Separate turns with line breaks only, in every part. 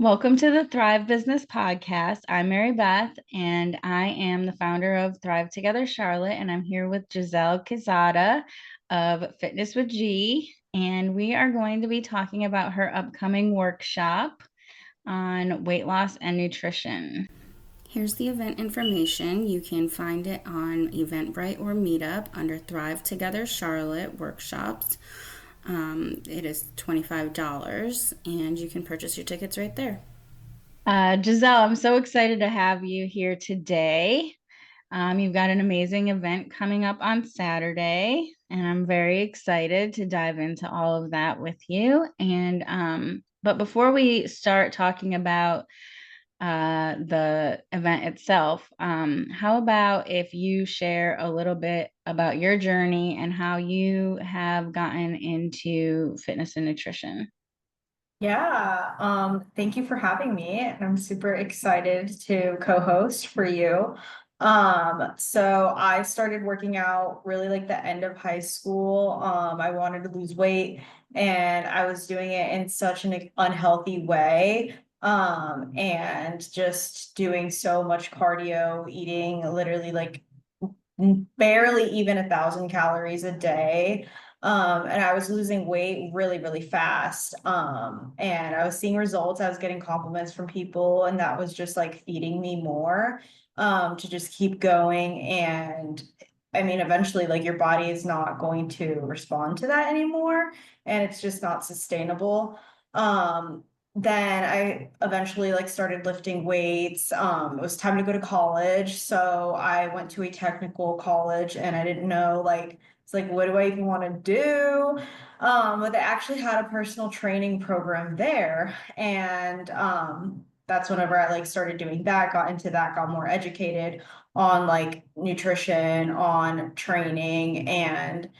Welcome to the Thrive Business Podcast. I'm Mary Beth, and I am the founder of Thrive Together Charlotte, and I'm here with Gissele Quezada of Fitness with G, and we are going to be talking about her upcoming workshop on weight loss and nutrition.
Here's the event information. You can find it on Eventbrite or Meetup under Thrive Together Charlotte workshops. It is $25 and you can purchase your tickets right there.
Gissele, I'm so excited to have you here today. You've got an amazing event coming up on Saturday, and I'm very excited to dive into all of that with you. But before we start talking about the event itself, how about if you share a little bit about your journey and how you have gotten into fitness and nutrition?
Thank you for having me. I'm super excited to co-host for you. So I started working out really like the end of high school. I wanted to lose weight and I was doing it in such an unhealthy way. And just doing so much cardio, eating literally like barely even 1,000 calories a day. And I was losing weight really, really fast. And I was seeing results. I was getting compliments from people, and that was just like feeding me more, to just keep going. And I mean, eventually, like your body is not going to respond to that anymore, and it's just not sustainable. Then I eventually like started lifting weights. It was time to go to college. So I went to a technical college and I didn't know like, it's like, what do I even want to do? But they actually had a personal training program there. And that's whenever I like started doing that, got into that, got more educated on like nutrition, on training, and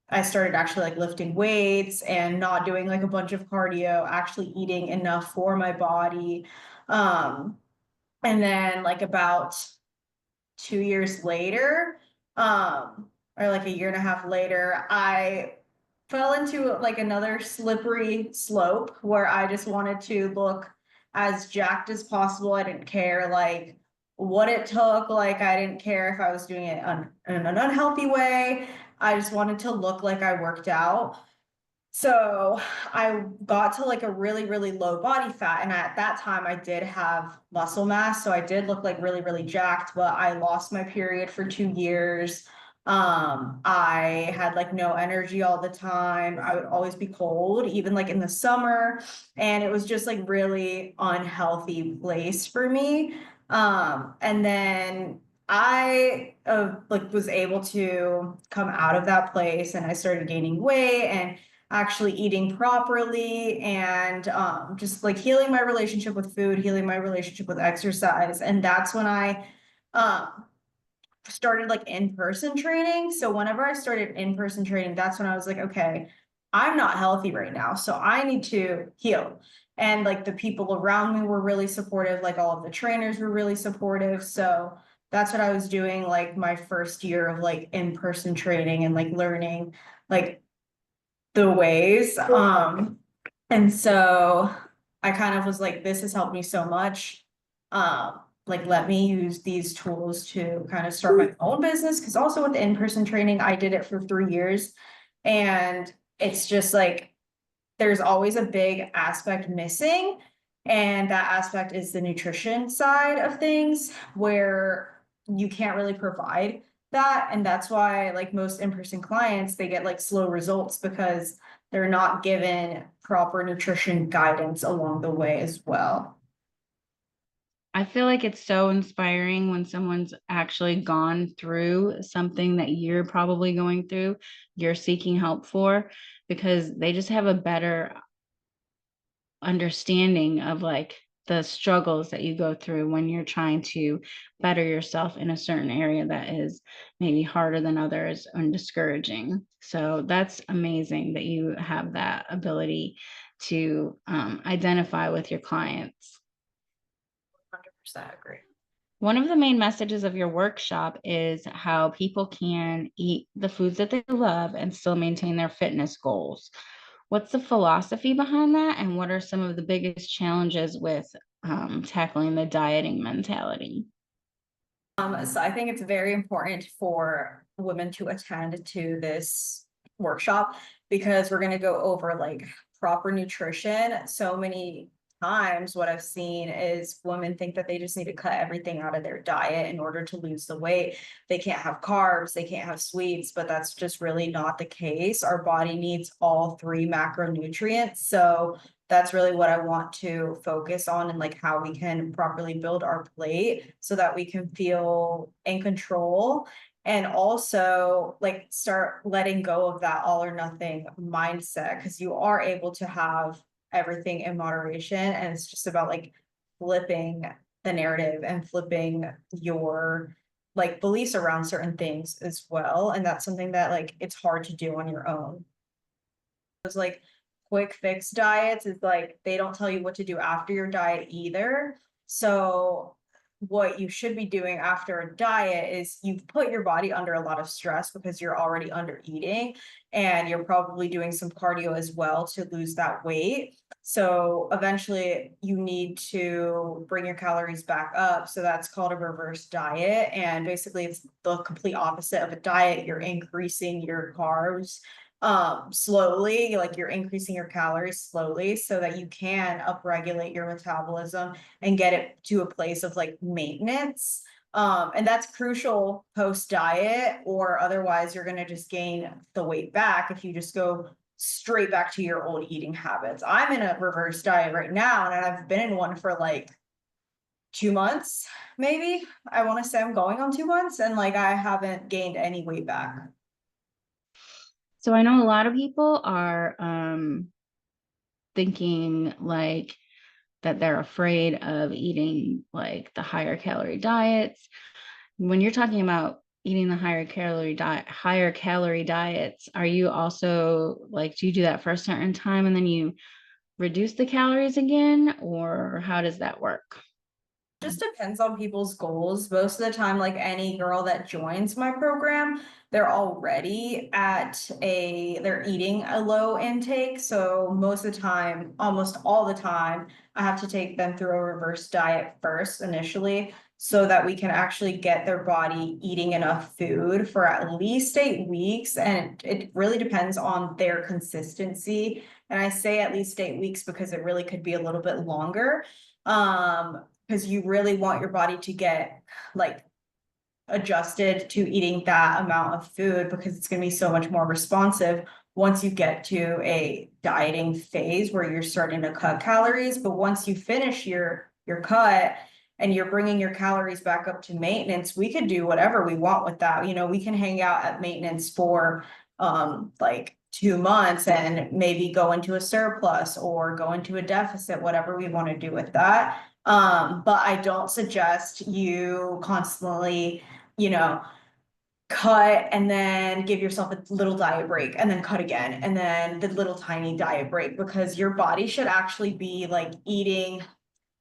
I started actually like lifting weights and not doing like a bunch of cardio, actually eating enough for my body. And then like about 2 years later, or like a year and a half later, I fell into like another slippery slope where I just wanted to look as jacked as possible. I didn't care like what it took. Like I didn't care if I was doing it in an unhealthy way. I just wanted to look like I worked out. So I got to like a really, really low body fat. And at that time I did have muscle mass. So I did look like really, really jacked, but I lost my period for 2 years. I had like no energy all the time. I would always be cold, even like in the summer. And it was just like really unhealthy place for me. And then I like was able to come out of that place and I started gaining weight and actually eating properly and just like healing my relationship with food, healing my relationship with exercise. And that's when I started like in-person training. So whenever I started in-person training, that's when I was like, okay, I'm not healthy right now. So I need to heal. And like the people around me were really supportive, like all of the trainers were really supportive. So that's what I was doing like my first year of like in-person training and like learning like the ways. And so I kind of was like, this has helped me so much. Like let me use these tools to kind of start my own business. Cause also with in-person training, I did it for 3 years. And it's just like there's always a big aspect missing. And that aspect is the nutrition side of things where you can't really provide that. And that's why like most in-person clients, they get like slow results because they're not given proper nutrition guidance along the way as well.
I feel like it's so inspiring when someone's actually gone through something that you're probably going through, you're seeking help for, because they just have a better understanding of like the struggles that you go through when you're trying to better yourself in a certain area that is maybe harder than others and discouraging. So that's amazing that you have that ability to identify with your clients.
100% agree.
One of the main messages of your workshop is how people can eat the foods that they love and still maintain their fitness goals. What's the philosophy behind that? And what are some of the biggest challenges with tackling the dieting mentality?
So I think it's very important for women to attend to this workshop because we're going to go over like proper nutrition. So many times what I've seen is women think that they just need to cut everything out of their diet in order to lose the weight. They can't have carbs, they can't have sweets, but that's just really not the case. Our body needs all three macronutrients. So that's really what I want to focus on, and like how we can properly build our plate so that we can feel in control, and also like start letting go of that all or nothing mindset, because you are able to have everything in moderation, and it's just about like flipping the narrative and flipping your like beliefs around certain things as well. And that's something that like it's hard to do on your own. It's like quick fix diets is like they don't tell you what to do after your diet either. So what you should be doing after a diet is you've put your body under a lot of stress because you're already under eating, and you're probably doing some cardio as well to lose that weight. So eventually you need to bring your calories back up. So that's called a reverse diet. And basically it's the complete opposite of a diet. You're increasing your carbs slowly, like you're increasing your calories slowly so that you can upregulate your metabolism and get it to a place of like maintenance. And that's crucial post diet, or otherwise you're going to just gain the weight back if you just go straight back to your old eating habits. I'm in a reverse diet right now, and I've been in one for like 2 months, maybe. I want to say I'm going on 2 months, and like I haven't gained any weight back.
So I know a lot of people are thinking like that they're afraid of eating like the higher calorie diets. When you're talking about eating the higher calorie diets, are you also like, do you do that for a certain time and then you reduce the calories again, or how does that work?
Just depends on people's goals. Most of the time, like any girl that joins my program, they're already they're eating a low intake. So most of the time, almost all the time, I have to take them through a reverse diet first initially, so that we can actually get their body eating enough food for at least 8 weeks. And it really depends on their consistency. And I say at least 8 weeks because it really could be a little bit longer. Because you really want your body to get like adjusted to eating that amount of food, because it's going to be so much more responsive once you get to a dieting phase where you're starting to cut calories. But once you finish your cut and you're bringing your calories back up to maintenance, we could do whatever we want with that. You know, we can hang out at maintenance for like 2 months and maybe go into a surplus or go into a deficit, whatever we want to do with that. But I don't suggest you constantly, you know, cut and then give yourself a little diet break and then cut again and then the little tiny diet break, because your body should actually be like eating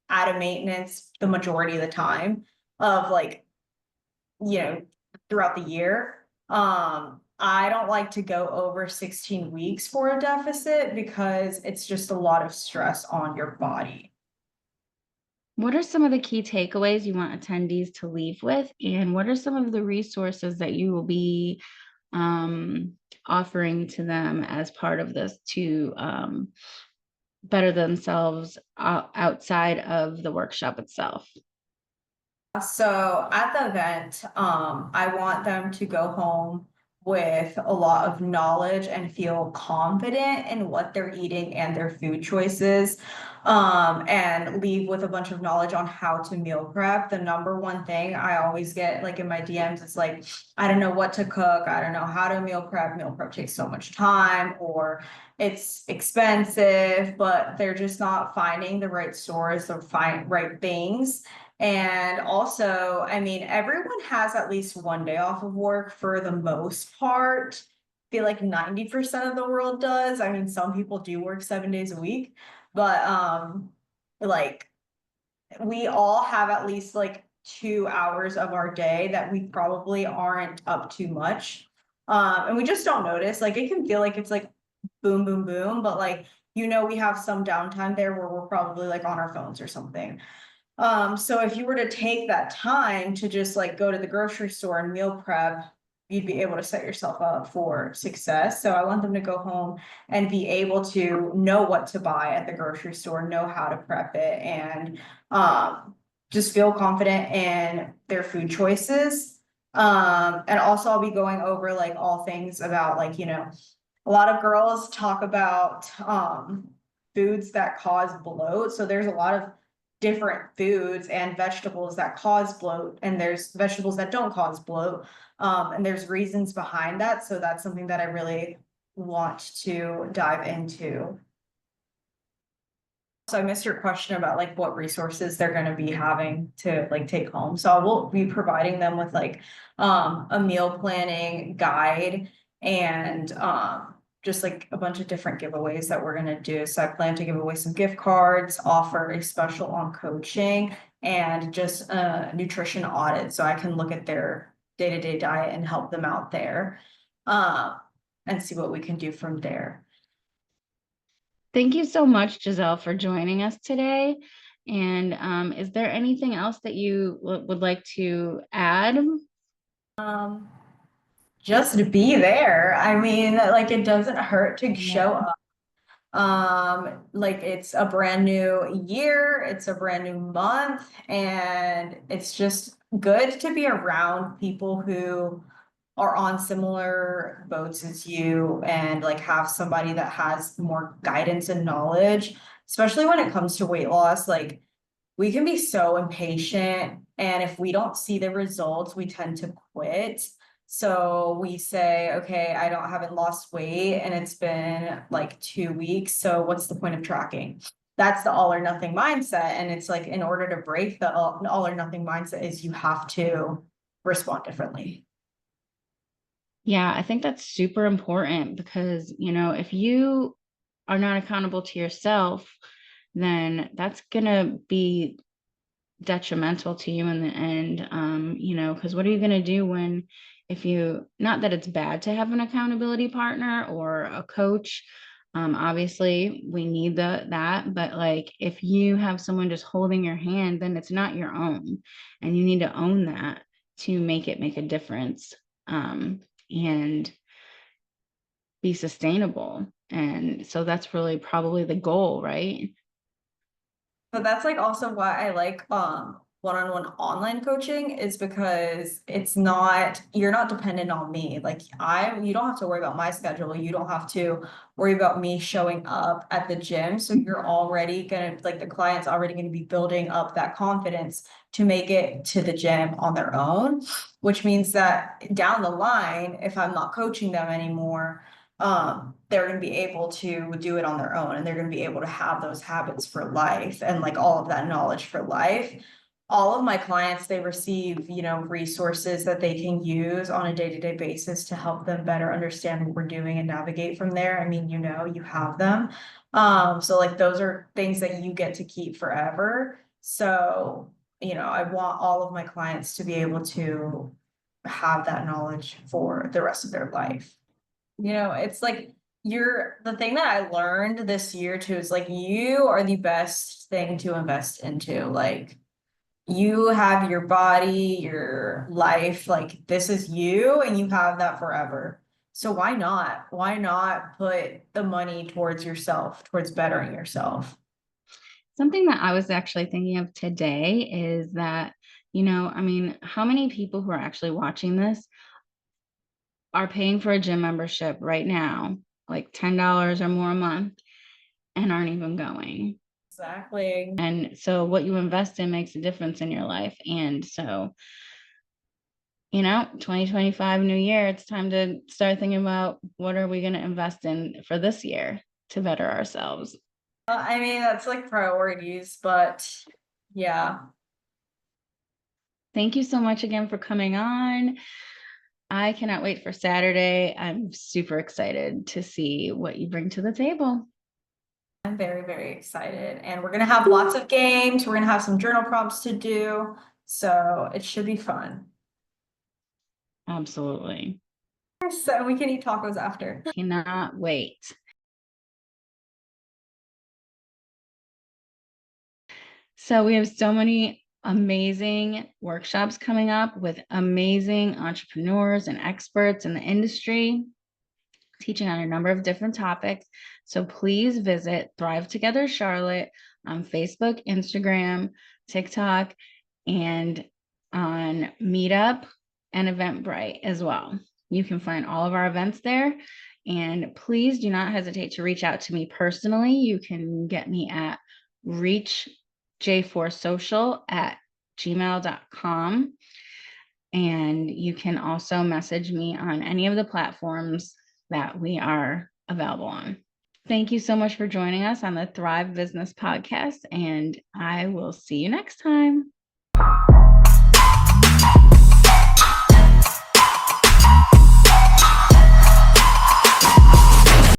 at a maintenance the majority of the time of like, you know, throughout the year. I don't like to go over 16 weeks for a deficit because it's just a lot of stress on your body.
What are some of the key takeaways you want attendees to leave with? And what are some of the resources that you will be offering to them as part of this to better themselves outside of the workshop itself?
So at the event, I want them to go home with a lot of knowledge and feel confident in what they're eating and their food choices, and leave with a bunch of knowledge on how to meal prep. The number one thing I always get like in my DMs is like, I don't know what to cook. I don't know how to meal prep. Meal prep takes so much time, or it's expensive, but they're just not finding the right stores or find right things. And also, I mean, everyone has at least one day off of work for the most part. I feel like 90% of the world does. I mean, some people do work 7 days a week, but like we all have at least like 2 hours of our day that we probably aren't up to much. And we just don't notice. Like it can feel like it's like boom, boom, boom, but like, we have some downtime there where we're probably like on our phones or something. So if you were to take that time to just like go to the grocery store and meal prep, you'd be able to set yourself up for success. So I want them to go home and be able to know what to buy at the grocery store, know how to prep it, and just feel confident in their food choices. And also I'll be going over like all things about like, a lot of girls talk about foods that cause bloat. So there's a lot of different foods and vegetables that cause bloat, and there's vegetables that don't cause bloat. And there's reasons behind that. So that's something that I really want to dive into. So I missed your question about like what resources they're going to be having to like take home. So I will be providing them with like a meal planning guide and just like a bunch of different giveaways that we're going to do. So I plan to give away some gift cards, offer a special on coaching, and just a nutrition audit so I can look at their day-to-day diet and help them out there and see what we can do from there.
Thank you so much, Gissele, for joining us today. And is there anything else that you would like to add?
Just to be there. I mean, like it doesn't hurt to show up. Like it's a brand new year, it's a brand new month, and it's just good to be around people who are on similar boats as you and like have somebody that has more guidance and knowledge, especially when it comes to weight loss. Like we can be so impatient, and if we don't see the results, we tend to quit. So we say, okay, haven't lost weight and it's been like 2 weeks. So what's the point of tracking? That's the all or nothing mindset. And it's like, in order to break the all or nothing mindset is you have to respond differently.
Yeah, I think that's super important because, if you are not accountable to yourself, then that's going to be detrimental to you in the end. Because what are you going to do not that it's bad to have an accountability partner or a coach. Obviously we need that, but like if you have someone just holding your hand, then it's not your own, and you need to own that to make a difference. And be sustainable. And so that's really probably the goal, right?
But that's like also why I like one-on-one online coaching, is because you're not dependent on me. Like you don't have to worry about my schedule. You don't have to worry about me showing up at the gym. So you're already gonna, like, the client's already gonna be building up that confidence to make it to the gym on their own, which means that down the line, if I'm not coaching them anymore, they're going to be able to do it on their own, and they're going to be able to have those habits for life and like all of that knowledge for life. All of my clients, they receive, resources that they can use on a day-to-day basis to help them better understand what we're doing and navigate from there. I mean, you have them. So like those are things that you get to keep forever. So, I want all of my clients to be able to have that knowledge for the rest of their life. It's like the thing that I learned this year too is like you are the best thing to invest into. Like you have your body, your life, like this is you, and you have that forever. So why not? Why not put the money towards yourself, towards bettering yourself?
Something that I was actually thinking of today is that, how many people who are actually watching this are paying for a gym membership right now, like $10 or more a month, and aren't even going?
Exactly.
And so what you invest in makes a difference in your life. And so, 2025 new year, it's time to start thinking about what are we going to invest in for this year to better ourselves.
I mean, that's like priorities, but yeah.
Thank you so much again for coming on. I cannot wait for Saturday. I'm super excited to see what you bring to the table.
I'm very, very excited. And we're going to have lots of games. We're going to have some journal prompts to do. So it should be fun.
Absolutely.
So we can eat tacos after.
Cannot wait. So we have so many amazing workshops coming up with amazing entrepreneurs and experts in the industry, teaching on a number of different topics. So please visit Thrive Together Charlotte on Facebook, Instagram, TikTok, and on Meetup and Eventbrite as well. You can find all of our events there. And please do not hesitate to reach out to me personally. You can get me at reachj4social@gmail.com. And you can also message me on any of the platforms that we are available on. Thank you so much for joining us on the Thrive Business Podcast, and I will see you next time.